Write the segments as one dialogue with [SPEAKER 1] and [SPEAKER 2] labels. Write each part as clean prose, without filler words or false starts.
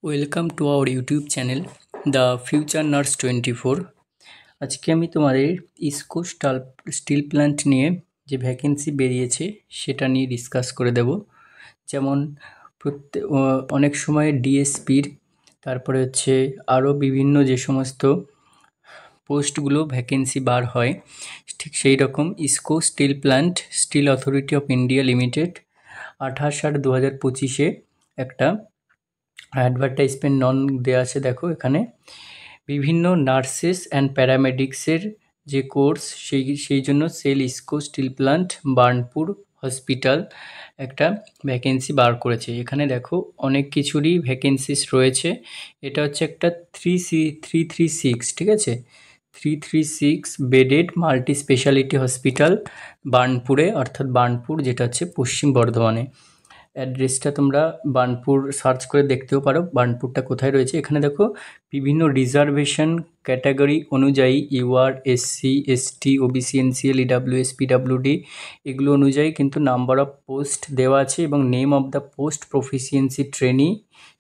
[SPEAKER 1] Welcome to our YouTube channel the future nurse 24। আজকে আমি তোমাদের ইসকো স্টিল প্ল্যান্ট নিয়ে যে ভ্যাকেন্সি বেরিয়েছে সেটা নিয়ে ডিসকাস করে দেব। যেমন অনেক সময় ডিএসপির, তারপরে হচ্ছে আরও বিভিন্ন যে সমস্ত পোস্টগুলো ভ্যাকেন্সি বার হয়, ঠিক সেই রকম ISCO steel plant steel authority of India limited 28/8/2025 একটা অ্যাডভার্টাইজমেন্ট নন দেওয়া আছে। দেখো এখানে বিভিন্ন নার্সেস অ্যান্ড প্যারামেডিক্সের যে কোর্স সেই জন্য SAIL ISCO steel plant Burnpur hospital একটা ভ্যাকেন্সি বার করেছে। এখানে দেখো অনেক কিছুরই ভ্যাকেন্সিস রয়েছে। এটা হচ্ছে একটা 336, ঠিক আছে, 336 বেডেড মাল্টি স্পেশালিটি হসপিটাল বার্নপুরে, অর্থাৎ বার্নপুর যেটা হচ্ছে পশ্চিম বর্ধমানে। অ্যাড্রেসটা তোমরা বার্নপুর সার্চ করে দেখতেও পারো বার্নপুরটা কোথায় রয়েছে। এখানে দেখো বিভিন্ন রিজার্ভেশন ক্যাটাগরি অনুযায়ী UR, SC, ST, OBC, NCL, EWS, PWD এগুলো অনুযায়ী কিন্তু নাম্বার অফ পোস্ট দেওয়া আছে এবং name of the post, proficiency, trainee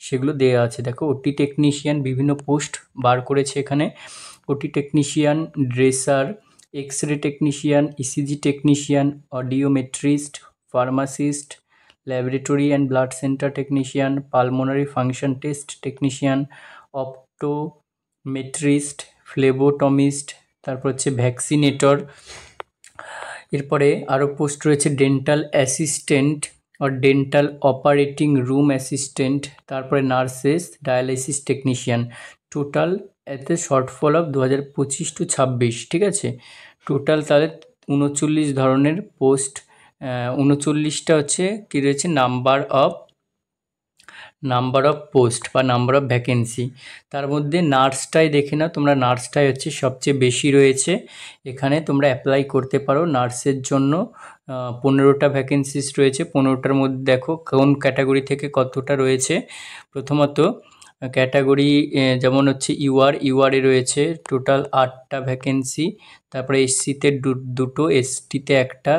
[SPEAKER 1] সেগুলো দেওয়া আছে। দেখো ওটি টেকনিশিয়ান বিভিন্ন পোস্ট বার করেছে এখানে। OT technician, dresser, X ray technician, ECG technician, audiometrist, pharmacist, laboratory and blood centre technician, pulmonary function test technician, optometrist, phlebotomist, তারপর হচ্ছে ভ্যাকসিনেটর। এরপরে আরও পোস্ট রয়েছে ডেন্টাল অ্যাসিস্ট্যান্ট আর ডেন্টাল অপারেটিং রুম অ্যাসিস্ট্যান্ট, তারপরে নার্সেস, ডায়ালাইসিস টেকনিশিয়ান। টোটাল এতে shortfall of 2025 to 26, ঠিক আছে। টোটাল তাহলে 39 ধরনের পোস্ট, 39টা হচ্ছে কী রয়েছে নাম্বার অফ পোস্ট বা নাম্বার অফ ভ্যাকেন্সি। তার মধ্যে নার্সটাই দেখে নাও তোমরা, নার্সটাই হচ্ছে সবচেয়ে বেশি রয়েছে। এখানে তোমরা অ্যাপ্লাই করতে পারো নার্সের জন্য। 15টা ভ্যাকেন্সিস রয়েছে। 15টার মধ্যে দেখো কোন ক্যাটাগরি থেকে কতটা রয়েছে। প্রথমত ক্যাটাগরি যেমন হচ্ছে ইউআরে রয়েছে টোটাল 8টা ভ্যাকেন্সি, তারপরে এসসিতে দুটো, এসটিতে একটা,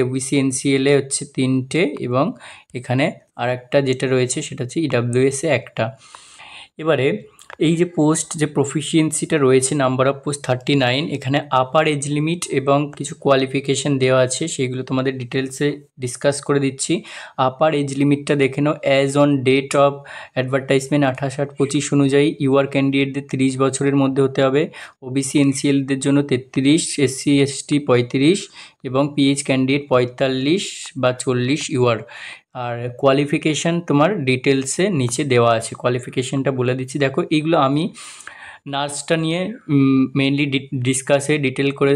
[SPEAKER 1] ওবিসি এনসিএলে হচ্ছে 3টে, এবং এখানে আর একটা যেটা রয়েছে সেটা হচ্ছে ইডাব্লিউএসে একটা। এবারে এই যে পোস্ট, যে প্রফিসিয়েন্সিটা রয়েছে নাম্বার অফ পোস্ট 39, এখানে আপার এজ লিমিট এবং কিছু কোয়ালিফিকেশান দেওয়া আছে, সেগুলো তোমাদের ডিটেলসে ডিসকাস করে দিচ্ছি। আপার এজ লিমিটটা দেখে নাও। As on date of advertisement 28/8/25 অনুযায়ী ইউআর ক্যান্ডিডেটদের 30 বছরের মধ্যে হতে হবে, ওবিসি এনসিএলদের জন্য 33, এসসি এসটি 35 এবং পিএইচ ক্যান্ডিডেট 45 বা 40 ইউআর। আর কোয়ালিফিকেশান তোমার ডিটেলসে নিচে দেওয়া আছে, কোয়ালিফিকেশানটা বলে দিচ্ছি। দেখো এইগুলো আমি নার্সটা নিয়ে মেইনলি ডিটেল করে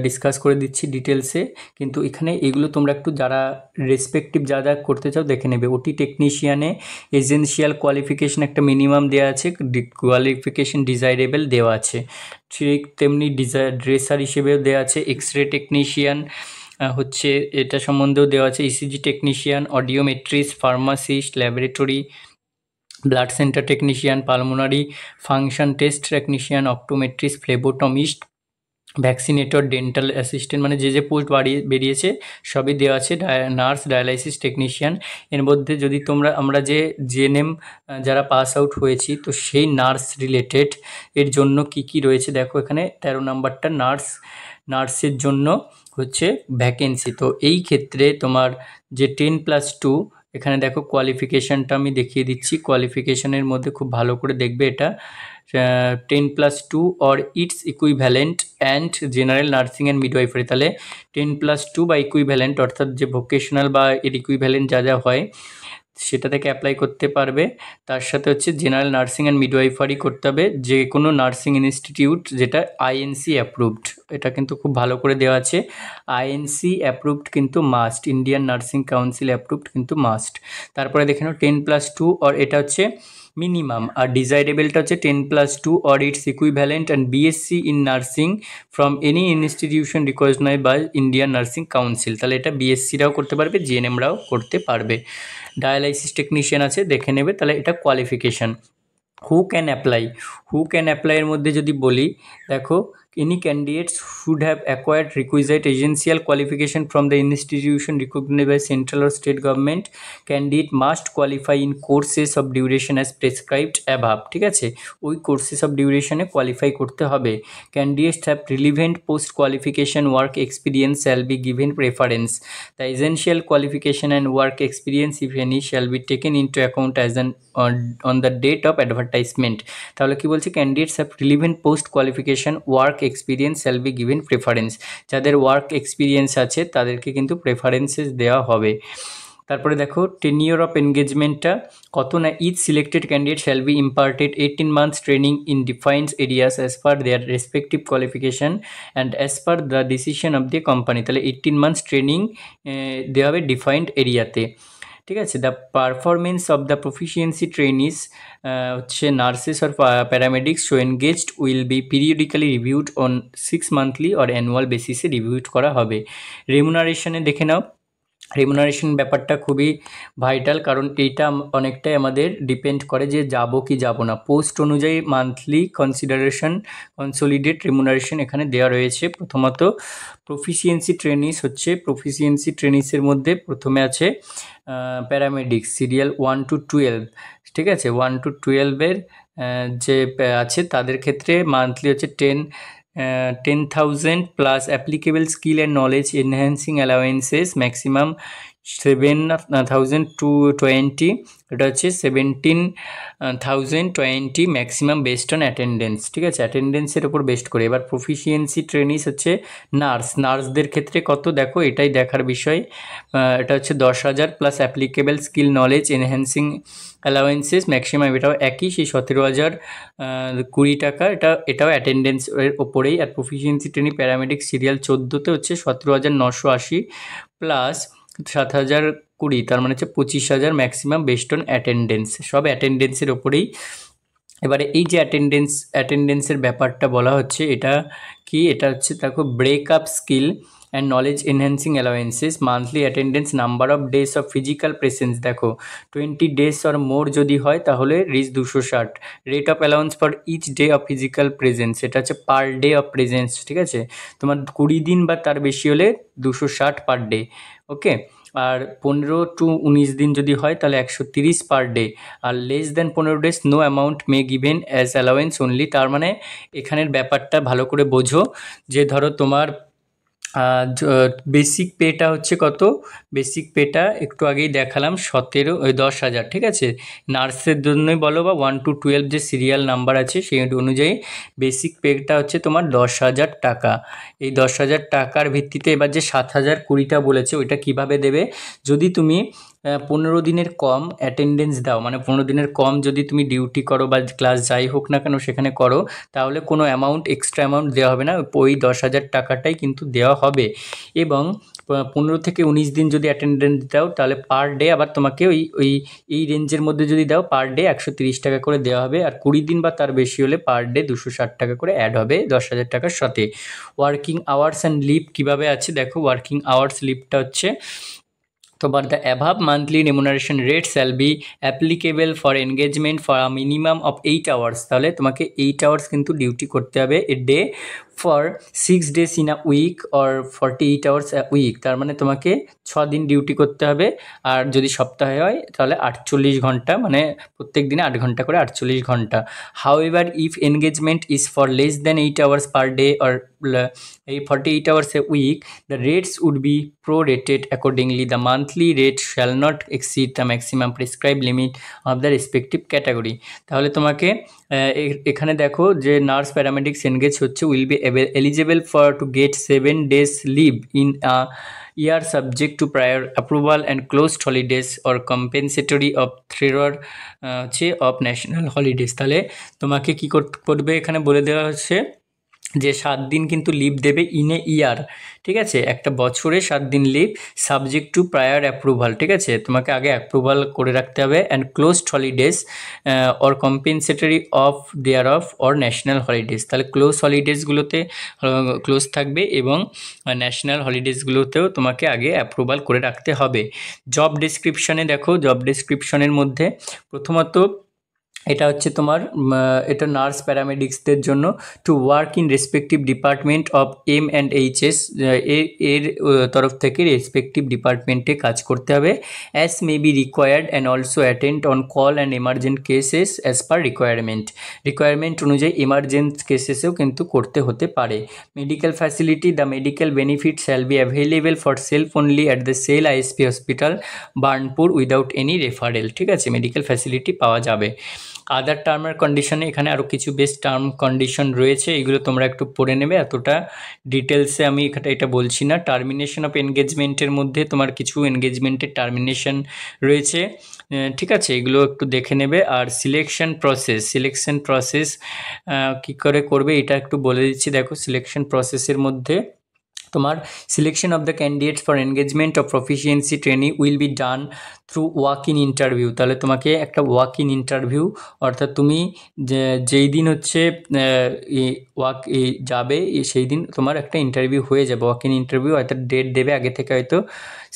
[SPEAKER 1] ডিসকাস করে দিচ্ছি ডিটেলসে, কিন্তু এখানে এগুলো তোমরা একটু যারা রেসপেক্টিভ যা করতে চাও দেখে নেবে। ওটি টেকনিশিয়ানে এসেনশিয়াল কোয়ালিফিকেশান একটা মিনিমাম দেওয়া আছে, কোয়ালিফিকেশান ডিজাইরেবল দেওয়া আছে, ঠিক তেমনি ড্রেসার হিসেবেও দেওয়া আছে। এক্স রে টেকনিশিয়ান হচ্ছে এটা সম্বন্ধেও দেওয়া আছে, ECG technician, audiometrist, pharmacist, laboratory blood centre technician, pulmonary function test technician, optometrist, phlebotomist, vaccinator, dental assistant, মানে যে পোস্ট বেরিয়েছে সবই দেওয়া আছে। Nurse, dialysis technician. এর মধ্যে যদি আমরা যে জেএনএম যারা পাস আউট হয়েছি, তো সেই নার্স রিলেটেড এর জন্য কি রয়েছে দেখো এখানে 13 নম্বরটা নার্সের জন্য হচ্ছে ভ্যাকেন্সি। তো এই ক্ষেত্রে তোমার যে 10+2, এখানে দেখো কোয়ালিফিকেশানটা আমি দেখিয়ে দিচ্ছি। কোয়ালিফিকেশানের মধ্যে খুব ভালো করে দেখবে, এটা 10+2 or its equivalent and general nursing and midwifery. তাহলে 10+2 বা ইকুইভ্যালেন্ট, অর্থাৎ যে ভোকেশনাল বা এর ইকুইভ্যালেন্ট যা হয় সেটা থেকে অ্যাপ্লাই করতে পারবে। তার সাথে হচ্ছে জেনারেল নার্সিং অ্যান্ড মিডওয়াইফারি করতে হবে, যে কোনো নার্সিং ইনস্টিটিউট যেটা আইএনসি অ্যাপ্রুভড। এটা কিন্তু খুব ভালো করে দেওয়া আছে, আইএনসি অ্যাপ্রুভড কিন্তু must, Indian nursing council approved কিন্তু মাস্ট। তারপরে দেখে নাও 10+2 অর এটা হচ্ছে মিনিমাম, আর ডিজাইরেবলটা হচ্ছে 10+2 or its equivalent and BSc in nursing from any institution recognized by Indian nursing council. তাহলে এটা বিএসসিরাও করতে পারবে, জিএনএমরাও করতে পারবে। ডায়ালাইসিস টেকনিশিয়ান আছে, দেখে নেবে। তাহলে এটা কোয়ালিফিকেশান। হু ক্যান অ্যাপ্লাই এর মধ্যে যদি বলি, দেখো any candidates should have acquired requisite essential qualification from the institution recognized by central or state government. Candidate must qualify in courses of duration as prescribed above. ঠিক আছে, ওই courses of ডিউরেশনে qualify করতে হবে। Candidates have relevant post qualification work experience shall be given preference. The essential qualification and work experience if any shall be taken into account as an on the date of advertisement. তাহলে কি বলছে, candidates have relevant post qualification work experience shall be given preference. যাদের work experience আছে তাদেরকে কিন্তু preferences দেওয়া হবে। তারপরে দেখো টেনিওর অফ এনগেজমেন্টটা কত না, each selected candidate shall be imparted 18 months training in defined areas as per their respective qualification and as per the decision of the company. তাহলে 18 months ট্রেনিং দেওয়া হবে ডিফাইন্ড এরিয়াতে। ঠিক আছে, the performance of the proficiency trainees হচ্ছে nurses আর paramedics so engaged will be periodically reviewed on 6 monthly or annual বেসিসে reviewed করা হবে। রেমুনারেশনে দেখে নাও, রেমুনারেশন ব্যাপারটা খুবই ভাইটাল, কারণ এইটা অনেকটাই আমাদের ডিপেন্ড করে যে যাব কি যাব না। পোস্ট অনুযায়ী মান্থলি কনসোলিডেট রেমুনারেশন এখানে দেওয়া রয়েছে। প্রথমত প্রফিসিয়েন্সি ট্রেনিস হচ্ছে, প্রফিসিয়েন্সি ট্রেনিসের মধ্যে প্রথমে আছে প্যারামেডিক্স সিরিয়াল 1 to 12। ঠিক আছে, 1 to 12-এর যে আছে তাদের ক্ষেত্রে মান্থলি হচ্ছে 10,000 plus applicable skill and knowledge enhancing allowances maximum 7,020, এটা হচ্ছে 17,020 ম্যাক্সিমাম বেস্ট অন অ্যাটেন্ডেন্স। ঠিক আছে, অ্যাটেন্ডেন্সের ওপর বেস্ট করে। এবার প্রফিসিয়েন্সি ট্রেনিস হচ্ছে নার্সদের ক্ষেত্রে কত, দেখো এটাই দেখার বিষয়। এটা হচ্ছে 10,000 plus applicable skill knowledge enhancing allowances maximum, এটাও একই, সেই 17,020 টাকা। এটাও অ্যাটেন্ডেন্সের ওপরেই। আর প্রফিসিয়েন্সি ট্রেনিং প্যারামেডিক সিরিয়াল 14-তে হচ্ছে 17,980 প্লাস 7,020, তার মানে হচ্ছে 25,000 ম্যাক্সিমাম বেস্ট অন অ্যাটেন্ডেন্স, সব অ্যাটেন্ডেন্সের ওপরেই। এবারে এই যে অ্যাটেন্ডেন্সের ব্যাপারটা বলা হচ্ছে, এটা কি, এটা হচ্ছে দেখো break up skill and knowledge enhancing allowances monthly attendance number of days of physical presence. দেখো 20 days অর মোর যদি হয় তাহলে রিচ 260। Rate of allowance for each day of physical presence, এটা হচ্ছে পার ডে অফ প্রেজেন্স। ঠিক আছে, তোমার 20 দিন বা তার বেশি হলে 260 per day. Okay, R 15 to 19 দিন যদি হয় তাহলে 130 পার ডে। আর less than 15 days no amount may given as allowance only. তার মানে এখানের ব্যাপারটা ভালো করে বোঝো, যে ধরো তোমার বেসিক পেটা হচ্ছে কত, বেসিক পেটা একটু আগেই দেখালাম 10,000। ঠিক আছে, নার্সের জন্যই বলো বা 1 to 12 যে সিরিয়াল নাম্বার আছে সেই অনুযায়ী বেসিক পেটা হচ্ছে তোমার 10,000 টাকা। এই 10,000 টাকার ভিত্তিতে এবার যে 7,020টা বলেছে ওইটা কিভাবে দেবে, যদি তুমি 15 দিনের কম অ্যাটেন্ডেন্স দাও, মানে 15 দিনের কম যদি তুমি ডিউটি করো বা ক্লাস যাই হোক না কেন সেখানে করো, তাহলে কোনো এক্সট্রা অ্যামাউন্ট দেওয়া হবে না, ওই 10,000 টাকাটাই কিন্তু দেওয়া হবে। এবং 15 থেকে 19 দিন যদি অ্যাটেন্ডেন্স দাও তাহলে পার ডে আবার তোমাকে এই রেঞ্জের মধ্যে যদি দাও পার ডে 130 টাকা করে দেওয়া হবে। আর 20 দিন বা তার বেশি হলে পার ডে 260 টাকা করে অ্যাড হবে 10,000 টাকার সাথে। ওয়ার্কিং আওয়ার্স অ্যান্ড লিভ কীভাবে আছে দেখো, ওয়ার্কিং আওয়ার্স লিভটা হচ্ছে তোমার the above monthly remuneration rate shall be applicable for engagement for a minimum of 8 hours। তাহলে তোমাকে 8 hours কিন্তু ডিউটি করতে হবে a day for 6 days in a week or 48 hours a week. তার মানে তোমাকে 6 দিন ডিউটি করতে হবে। আর যদি সপ্তাহে হয় তাহলে 48 ঘন্টা, মানে প্রত্যেক দিনে 8 ঘন্টা করে 48 ঘন্টা। How ever if engagement is for less than 8 hours per day or 48 hours a week, the rates would be prorated accordingly. The monthly rate shall not exceed the maximum prescribed limit of the respective category. তাহলে তোমাকে এখানে দেখো যে nurse paramedics engage হচ্ছে will be eligible for to get 7 days live in a year subject to prior approval and closed holidays or compensatory of three হচ্ছে of national holidays। তাহলে তোমাকে কি করবে এখানে বলে দেওয়া হচ্ছে যে 7 দিন কিন্তু লিভ দেবে ইন এ ইয়ার। ঠিক আছে, একটা বছরে 7 দিন leave subject to prior approval. ঠিক আছে, তোমাকে আগে অ্যাপ্রুভাল করে রাখতে হবে। And closed holidays or compensatory off thereof or national holidays. তাহলে ক্লোজ হলিডেজগুলোতে ক্লোজ থাকবে এবং ন্যাশনাল হলিডেজগুলোতেও তোমাকে আগে অ্যাপ্রুভাল করে রাখতে হবে। জব ডেসক্রিপশানে দেখো, জব ডেসক্রিপশনের মধ্যে প্রথমত এটা হচ্ছে তোমার এটা নার্স প্যারামেডিক্সদের জন্য to work in respective department of M&HS এর তরফ থেকে রেসপেক্টিভ ডিপার্টমেন্টে কাজ করতে হবে as may be required and also attend on call and emergent cases as per requirement অনুযায়ী এমার্জেন্ট কেসেসেও কিন্তু করতে হতে পারে। Medical facility, the medical benefit shall be available for self only at the SAIL ISP hospital Burnpur without any referral. ঠিক আছে, medical facility পাওয়া যাবে। আদার টার্ম আর কন্ডিশনে এখানে আরও কিছু বেশ টার্ম কন্ডিশন রয়েছে, এগুলো তোমরা একটু পড়ে নেবে, এতটা ডিটেলসে আমি এটা বলছি না। টার্মিনেশন অফ এনগেজমেন্টের মধ্যে তোমার কিছু এনগেজমেন্টের টার্মিনেশন রয়েছে, ঠিক আছে, এগুলো একটু দেখে নেবে। আর সিলেকশন প্রসেস কী করে করবে এটা একটু বলে দিচ্ছি। দেখো, সিলেকশন প্রসেসের মধ্যে তোমার selection of the candidates for engagement of proficiency training will be done through walk in interview. তাহলে তোমাকে একটা ওয়াক ইন ইন্টারভিউ, অর্থাৎ তুমি যেই দিন হচ্ছে যাবে সেই দিন তোমার একটা ইন্টারভিউ হয়ে যাবে, ওয়াক ইন ইন্টারভিউ, হয়তো ডেট দেবে আগে থেকে, হয়তো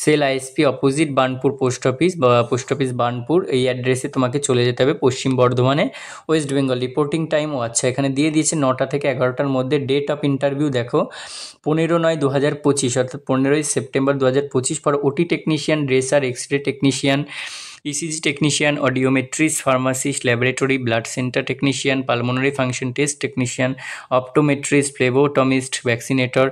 [SPEAKER 1] SAIL ISP opposite Burnpur post office Burnpur, এই অ্যাড্রেসে তোমাকে চলে যেতে হবে, পশ্চিম বর্ধমানে, ওয়েস্ট বেঙ্গল। রিপোর্টিং টাইমও আচ্ছা এখানে দিয়ে দিয়েছে 9টা থেকে 11টার মধ্যে। ডেট অফ ইন্টারভিউ দেখো 15/9/2025, অর্থাৎ 15ই September 2025 for OT technician, dresser, X ray technician, ECG technician, audiometrist, pharmacist, laboratory, blood centre technician, pulmonary function test technician, optometrist, phlebotomist, vaccinator,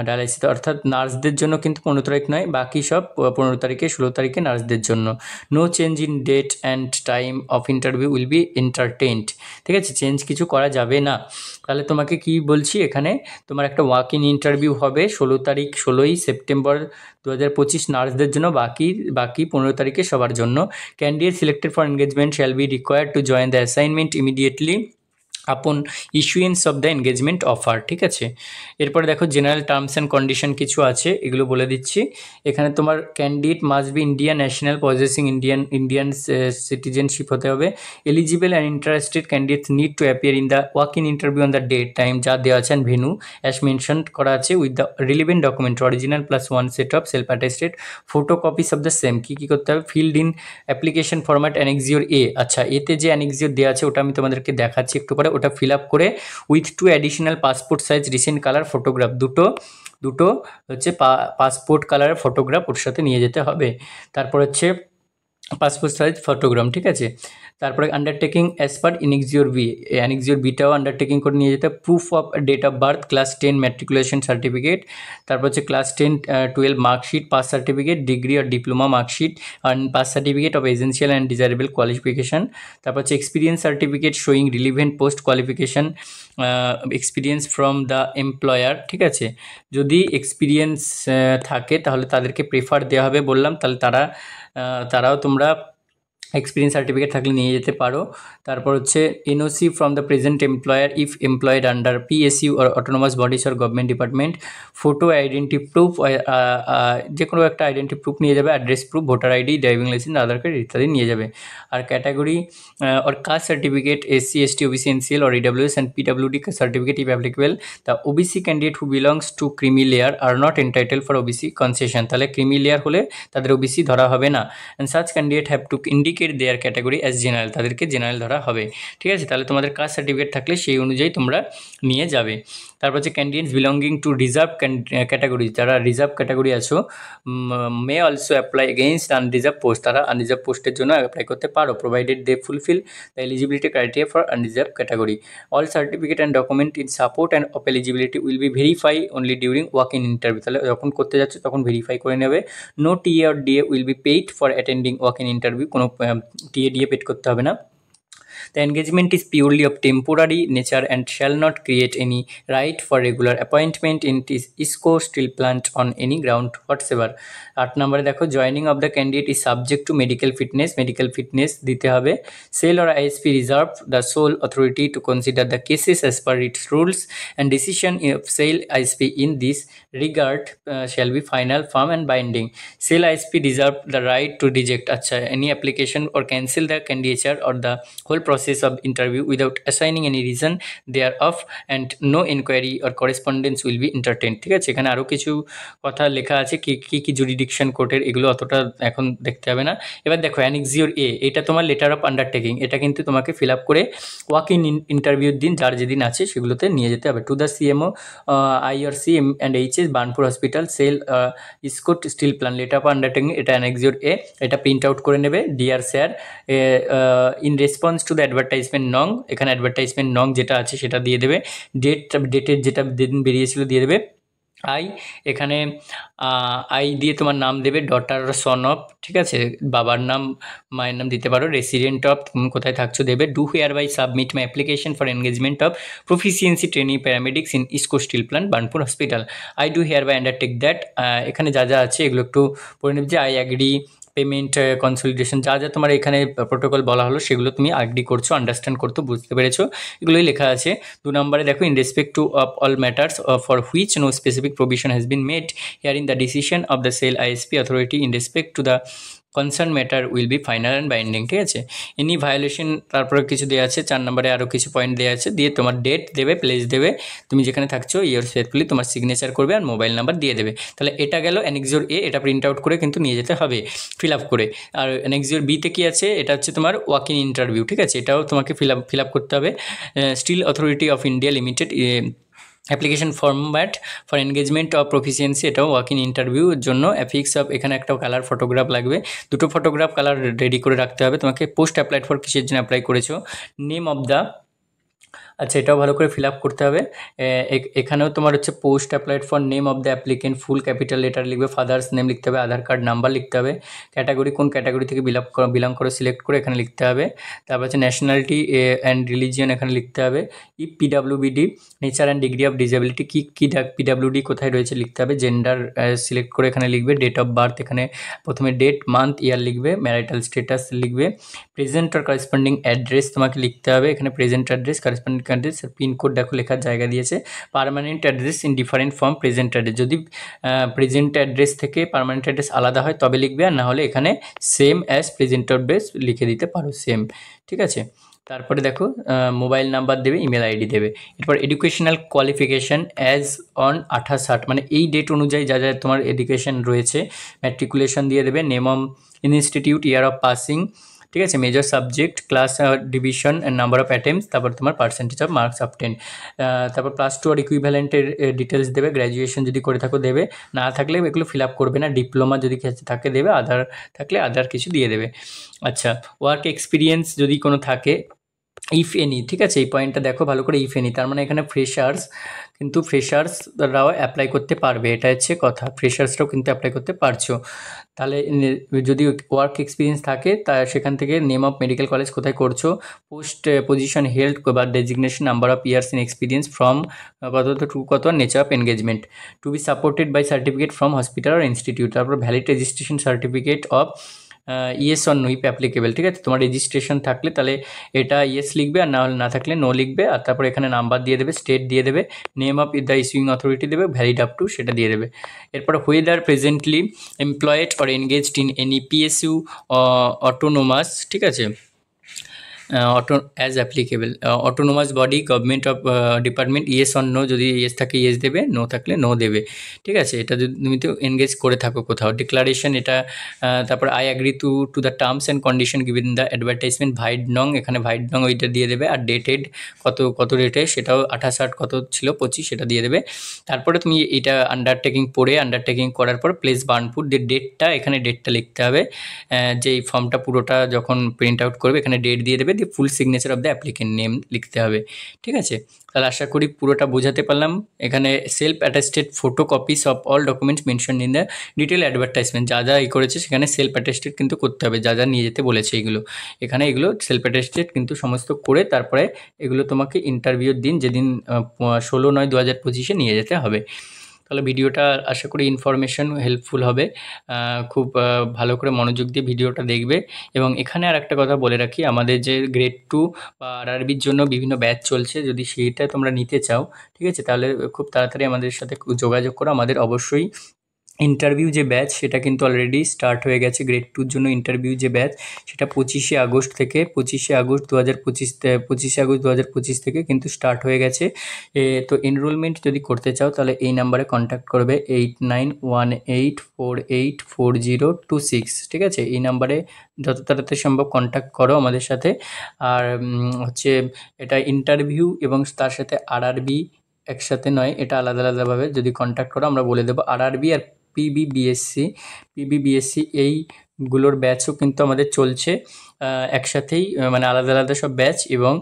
[SPEAKER 1] dialysis. অর্থাৎ নার্সদের জন্য কিন্তু 15 তারিখ নয়, বাকি সব 15 তারিখে 16 তারিখে নার্সদের জন্য। No change in date and time of interview will be entertained. ঠিক আছে, চেঞ্জ কিছু করা যাবে না। তাহলে তোমাকে কি বলছি, এখানে তোমার একটা ওয়াক ইন ইন্টারভিউ হবে 16ই সেপ্টেম্বর 2025 নার্সদের জন্য, বাকি 15 তারিখে সবার জন্য। Candidate selected for engagement shall be required to join the assignment immediately upon issuance of the engagement offer. ঠিক আছে, এরপরে দেখো জেনারেল টার্মস অ্যান্ড কন্ডিশন কিছু আছে, এগুলো বলে দিচ্ছি। এখানে তোমার candidate must be Indian national, possessing Indian citizenship হতে হবে। Eligible and interested candidates need to appear in the walk in interview on the date time যা দেওয়া আছে, অ্যান্ড ভেনু অ্যাজ মেনশন করা আছে, with the relevant document original plus 1 set of self attested photo copies of the same. কী করতে হবে, fill in application format annexure A. আচ্ছা, এতে যে অ্যানেক্সিওর দেওয়া আছে ওটা আমি তোমাদেরকে দেখাচ্ছি একটু পরে, ওটা ফিল আপ করে with 2 additional passport size recent colour photograph, দুটো হচ্ছে পাসপোর্ট কালারের ফটোগ্রাফ ওর সাথে নিয়ে যেতে হবে। তারপর হচ্ছে পাসপোর্ট সাইজ ফটোগ্রাম। ঠিক আছে, তারপরে আন্ডারটেকিং অ্যাজ পার অ্যানেক্সিওর বিটাও আন্ডারটেকিং করে নিয়ে যেতে। Proof of date of birth, class 10 matriculation certificate, তারপর হচ্ছে class 10-12 marksheet, pass certificate, degree আর diploma marksheet, and pass certificate of essential and desirable qualification. তারপর হচ্ছে experience certificate showing relevant post qualification, experience from the employer. ঠিক আছে, যদি experience থাকে তাহলে তাদেরকে প্রেফার দেওয়া হবে বললাম, তাহলে তারাও তোমরা এক্সপিরিয়েন্স সার্টিফিকেট থাকলে নিয়ে যেতে পারো। তারপর হচ্ছে NOC from the present employer if employed under PSU or autonomous bodies or government department. Photo identity proof, যে কোনো একটা আইডেন্টি প্রুফ নিয়ে যাবে, address proof, voter ID, driving licence, Aadhaar card ইত্যাদি নিয়ে যাবে। আর category or caste certificate SC ST OBC NCL or EWS and PWD certificate if applicable. The OBC candidate who belongs to creamy layer are not entitled for OBC concession। তাহলে creamy layer হলে তাদের OBC ধরা হবে না। and such candidate have to indicate their category as general, তাদেরকে general ধরা হবে। ঠিক আছে, তাহলে তোমাদের কাস্ট সার্টিফিকেট থাকলে সেই অনুযায়ী তোমরা নিয়ে যাবে। তারপর হচ্ছে candidates belonging to reserve category, যারা রিজার্ভ ক্যাটাগরি আছো, may also apply against unreserve post, তারা আনরিজার্ভ পোস্টের জন্য অ্যাপ্লাই করতে পারো, provided they fulfil the eligibility criteria for unreserve category. All certificate and document in support and of eligibility will be verify only during walk in interview. তাহলে যখন করতে যাচ্ছ তখন ভেরিফাই করে নেবে। No TA or DA will be paid for attending walk in interview, কোনো TA DA paid করতে হবে না। The engagement is purely of temporary nature and shall not create any right for regular appointment in ISCO steel plant on any ground whatsoever. 8 নম্বরে দেখো, joining of the candidate is subject to medical fitness দিতে হবে। SAIL or ISP reserve the sole authority to consider the cases as per its rules, and decision of sale ISP in this regard shall be final, firm and binding. Sale ISP reserve the right to reject any application or cancel the candidature or the whole process process of interview without assigning any reason thereof and no inquiry or correspondence will be entertained। ঠিক আছে, এখানে আরও কিছু কথা লেখা আছে কি jurisdiction কোর্টের, এগুলো অতটা এখন দেখতে হবে না। এবার দেখো অ্যানেক্সিওর এ, এটা তোমার লেটার অফ আন্ডারটেকিং, এটা কিন্তু তোমাকে ফিল আপ করে ওয়াক ইন ইন্টারভিউর দিন যার যেদিন আছে সেগুলোতে নিয়ে যেতে হবে। To the CMO IRC and HS Burnpur hospital SAIL ইসকোট steel plant, letter of undertaking, এটা অ্যানেক্সিওর এ, এটা প্রিন্ট আউট করে নেবে। Dear sir, in response to the advertisement নং, এখানে অ্যাডভার্টাইজমেন্ট নং যেটা আছে সেটা দিয়ে দেবে, ডেটের যেটা দিন বেরিয়েছিল দিয়ে দেবে। এখানে আই দিয়ে তোমার নাম দেবে, ডটার সন অফ, ঠিক আছে, বাবার নাম মায়ের নাম দিতে পারো, রেসিডেন্ট অফ, কোথায় থাকছো দেবে। Do hereby submit my application for engagement of proficiency training paramedics in IISCO steel plant Burnpur hospital, I do hereby undertake that. এখানে যা যা আছে এগুলো একটু পড়ে নেবে, যে আই অ্যাগ্রি, পেমেন্ট, কনসলিডেশন, যা যা তোমার এখানে প্রোটোকল বলা হলো সেগুলো তুমি অ্যাগ্রি করছো, আন্ডারস্ট্যান্ড করতে বুঝতে পেরেছো, এগুলোই লেখা আছে। 2 নম্বরে দেখো, in respect to of all matters for which no specific provision has been made herein the decision of the SAIL ISP authority in respect to the concern matter will be final and binding. ঠিক আছে, any violation, তারপরে কিছু দেওয়া আছে, 4 নম্বরে আরও কিছু point দেওয়া আছে, দিয়ে তোমার ডেট দেবে, প্লেস দেবে, তুমি যেখানে থাকছো, ইয়ার্স ফেথফুলি তোমার সিগনেচার করবে আর মোবাইল নাম্বার দিয়ে দেবে। তাহলে এটা গেল অ্যানেক্সিওর এ, এটা প্রিন্ট আউট করে কিন্তু নিয়ে যেতে হবে ফিল আপ করে। আর অ্যানেক্সিওর বিতে কী আছে, এটা হচ্ছে তোমার ওয়াক ইন ইন্টারভিউ। ঠিক আছে, এটাও তোমাকে ফিল আপ করতে হবে। Steel authority of India limited application format for engagement of proficiency, এটাও ওয়াক ইন ইন্টারভিউর জন্য অ্যাফিক্স অফ, এখানে একটা কালার ফটোগ্রাফ লাগবে, 2টো ফটোগ্রাফ কালার রেডি করে রাখতে হবে তোমাকে। পোস্ট অ্যাপ্লাইড ফর কিসের জন্য অ্যাপ্লাই করেছো, নেম অফ দ্য, আচ্ছা এটাও ভালো করে ফিল আপ করতে হবে। এখানেও তোমার হচ্ছে post applied for name of the applicant, full capital letter লিখবে, ফাদার্স নেম লিখতে হবে, আধার কার্ড নাম্বার লিখতে হবে, ক্যাটাগরি কোন ক্যাটাগরি থেকে বিলং করে সিলেক্ট করে এখানে লিখতে হবে। তারপর হচ্ছে ন্যাশনালিটি অ্যান্ড রিলিজিয়ন এখানে লিখতে হবে। PWD, nature and degree of disability, কি PWD কোথায় রয়েছে লিখতে হবে। জেন্ডার সিলেক্ট করে এখানে লিখবে। ডেট অফ বার্থ, এখানে প্রথমে ডেট, মান্থ, ইয়ার লিখবে। ম্যারিটাল স্ট্যাটাস লিখবে। প্রেজেন্ট আর করেসপন্ডিং অ্যাড্রেস তোমাকে লিখতে হবে, এখানে present address, corresponding address, pincode দেখো লেখার জায়গা দিয়েছে। Permanent address in different form present address, যদি প্রেজেন্ট অ্যাড্রেস থেকে পার্মানেন্ট অ্যাড্রেস আলাদা হয় তবে লিখবে, আর না হলে এখানে সেম অ্যাজ প্রেজেন্ট অ্যাড্রেস লিখে দিতে পারো, সেম। ঠিক আছে, তারপরে দেখো মোবাইল নাম্বার দেবে, ইমেল আইডি দেবে। এরপর এডুকেশনাল কোয়ালিফিকেশান অ্যাজ অন 28/8, মানে এই ডেট অনুযায়ী যা যা তোমার এডুকেশন রয়েছে, ম্যাট্রিকুলেশন দিয়ে দেবে, name of institute, year of passing, ঠিক আছে, major subject, class division and number of attempts, তারপর তোমার পার্সেন্টেজ অফ মার্কস অবটেন, তারপর +2 আর ইকুইভ্যালেন্টের ডিটেলস দেবে, গ্র্যাজুয়েশন যদি করে থাকো দেবে, না থাকলে এগুলো ফিল আপ করবে না, ডিপ্লোমা যদি থাকে দেবে, আধার থাকলে আধার কিছু দিয়ে দেবে। আচ্ছা, ওয়ার্ক এক্সপিরিয়েন্স যদি কোনো থাকে, ইফ এনি, ঠিক আছে, এই পয়েন্টটা দেখো ভালো করে, ইফ এনি, তার মানে এখানে ফ্রেশার্স, কিন্তু ফ্রেশার্সরাও অ্যাপ্লাই করতে পারবে, এটা হচ্ছে কথা, ফ্রেশার্সরাও কিন্তু অ্যাপ্লাই করতে পারছো। তাহলে যদি ওয়ার্ক এক্সপিরিয়েন্স থাকে তা সেখান থেকে নেম অফ মেডিকেল কলেজ কোথায় করছো, পোস্ট পজিশন হেল্ড বা designation, number of years in experience, from কত টু কত, nature of engagement, to be supported by certificate from hospital আর ইনস্টিটিউট, তারপর valid registration certificate of yes or no if applicable. ঠিক আছে, তোমার registration থাকলে তাহলে এটা ইয়েস লিখবে, আর না থাকলে নো লিখবে, আর তারপর এখানে নাম্বার দিয়ে দেবে, স্টেট দিয়ে দেবে, name of the issuing authority দেবে, ভ্যালিড আপ টু সেটা দিয়ে দেবে। এরপর whether presently employed or engaged in any PSU autonomous, ঠিক আছে, as applicable, autonomous body, government of department, yes or no, যদি ইয়েস থাকে ইয়েস দেবে, নো থাকলে নো দেবে। ঠিক আছে, এটা যদি তুমি তো এনগেজ করে থাকো কোথাও। ডিক্লারেশন, এটা তারপর I agree to the terms and condition given the advertisement, vide নং, এখানে ভাইড নং ওইটা দিয়ে দেবে, আর ডেটেড কত ডেটে, সেটাও 28/8 কত ছিল 25, সেটা দিয়ে দেবে। তারপরে তুমি এটা আন্ডারটেকিং করার পর প্লেস বার্নপুর, যে ডেটটা, এখানে ডেটটা লিখতে হবে, যে এই ফর্মটা পুরোটা যখন প্রিন্ট আউট করবে এখানে ডেট দিয়ে দেবে, দিয়ে full signature of the applicant name লিখতে হবে। ঠিক আছে, তাহলে আশা করি পুরোটা বোঝাতে পারলাম। এখানে self attested photo copies of all documents mention in the detail advertisement, যা যা করেছে সেখানে সেলফ অ্যাটেস্টেড কিন্তু করতে হবে, যা যা নিয়ে যেতে বলেছে এগুলো, এখানে এগুলো সেলফ অ্যাটেস্টেড কিন্তু সমস্ত করে তারপরে এগুলো তোমাকে ইন্টারভিউর দিন, যেদিন 16/9/2025 নিয়ে যেতে হবে। তাহলে ভিডিওটা আশা করি ইনফরমেশন হেল্পফুল হবে, খুব ভালো করে মনোযোগ দিয়ে ভিডিওটা দেখবে। এবং এখানে আর একটা কথা বলে রাখি, আমাদের যে গ্রেড 2 বা RRBর জন্য বিভিন্ন ব্যাচ চলছে, যদি সেইটা তোমরা নিতে চাও, ঠিক আছে, তাহলে খুব তাড়াতাড়ি আমাদের সাথে যোগাযোগ করো, আমাদের অবশ্যই ইন্টারভিউ যে ব্যাচ সেটা কিন্তু অলরেডি স্টার্ট হয়ে গেছে। গ্রেড টুর জন্য ইন্টারভিউ যে ব্যাচ সেটা 25শে আগস্ট থেকে 25শে আগস্ট 2025 থেকে কিন্তু স্টার্ট হয়ে গেছে। তো এনরোলমেন্ট যদি করতে চাও তাহলে এই নাম্বারে কন্ট্যাক্ট করবে 8918484026, ঠিক আছে? এই নাম্বারে যত তাড়াতাড়ি সম্ভব কন্ট্যাক্ট করো আমাদের সাথে। আর হচ্ছে এটা ইন্টারভিউ এবং তার সাথে আরআরবি একসাথে নয়, এটা আলাদা আলাদাভাবে যদি কন্ট্যাক্ট করো আমরা বলে দেবো। আরআরবি আর পিবিবিএসসি এইগুলোর ব্যাচও কিন্তু আমাদের চলছে একসাথেই, মানে আলাদা আলাদা সব ব্যাচ। এবং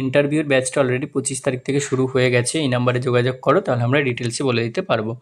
[SPEAKER 1] ইন্টারভিউর ব্যাচটা অলরেডি 25 তারিখ থেকে শুরু হয়ে গেছে। এই নাম্বারে যোগাযোগ করো, তাহলে আমরা ডিটেলসে বলে দিতে পারবো।